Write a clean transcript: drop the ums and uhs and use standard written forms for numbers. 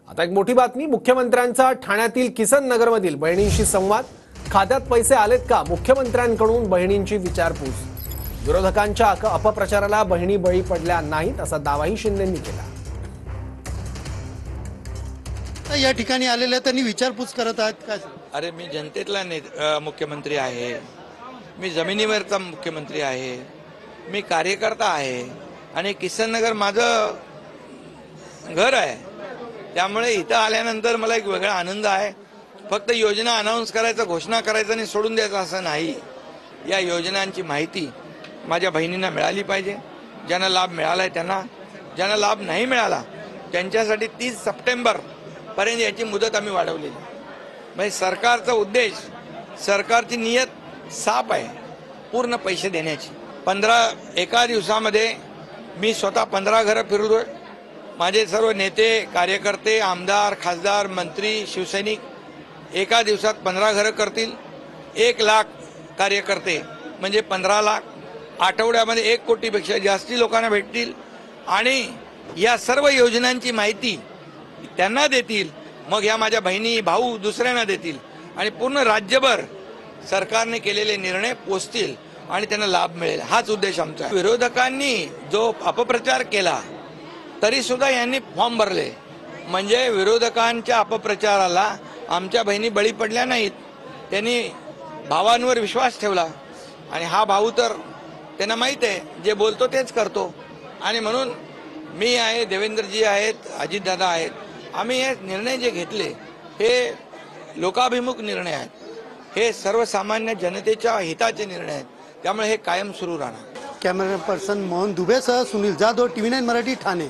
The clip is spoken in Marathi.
आता एक मोठी बातमी, मुख्यमंत्र्यांचा ठाण्यातील किसन नगरमधील बहिणींशी संवाद। खात्यात पैसे आलेत का, मुख्यमंत्र्यांकडून बहिणींची विचारपूस। विरोधकांच्या अपप्रचाराला बहिणी बळी पडल्या नाहीत असा दावाही शिंदेंनी केला। या ठिकाणी आलेल्या त्यांनी विचारपूस करत आहेत का? अरे मी जनतेतला मुख्यमंत्री आहे, मी जमिनीवरचा मुख्यमंत्री आहे, मी कार्यकर्ता आहे आणि किसन नगर माझं घर आहे। त्यामुळे इथं आल्यानंतर मला एक वेगळा आनंद आहे। फक्त योजना अनाउन्स करायचं, घोषणा करायचं आणि सोडून द्यायचं असं नाही। या योजनांची माहिती माझ्या बहिणींना मिळाली पाहिजे, ज्यांना लाभ मिळालाय त्यांना, ज्यांना लाभ नाही मिळाला त्यांच्यासाठी 30 सप्टेंबर पर्यंत याची मुदत आम्ही वाढवलेली। म्हणजे सरकारचा उद्देश, सरकारची नियत साफ आहे, पूर्ण पैसे देण्याची। एका दिवसामध्ये मी स्वतः 15 घरं फिरलोय। माझे सर्व नेते, कार्यकर्ते, आमदार, खासदार, मंत्री, शिवसैनिक एका दिवसात 15 घरं करतील। 1 लाख कार्यकर्ते म्हणजे 15 लाख, आठवड्यामध्ये 1 कोटीपेक्षा जास्ती लोकांना भेटतील आणि या सर्व योजनांची माहिती त्यांना देतील। मग या माझ्या बहिणी, भाऊ दुसऱ्यांना देतील आणि पूर्ण राज्यभर सरकारने केलेले निर्णय पोचतील आणि त्यांना लाभ मिळेल, हाच उद्देश आमचा आहे। विरोधकांनी जो अपप्रचार केला तरी सुद्धा यांनी फॉर्म भरले, म्हणजे विरोधकांच्या अपप्रचाराला आमच्या बहिणी बळी पडल्या नाहीत। त्यांनी भावांवर विश्वास ठेवला आणि हा भाऊ तर त्यांना माहित आहे, जे बोलतो तेच करतो। आणि म्हणून मी आहे, देवेंद्रजी आहेत, अजितदादा आहेत, आम्ही हे निर्णय जे घेतले हे लोकाभिमुख निर्णय आहेत, हे सर्वसामान्य जनतेच्या हिताचे निर्णय आहेत। त्यामुळे हे कायम सुरू राहणार। कॅमेरा पर्सन मोहन दुबेसह सुनील जाधव, TV9 मराठी, ठाणे।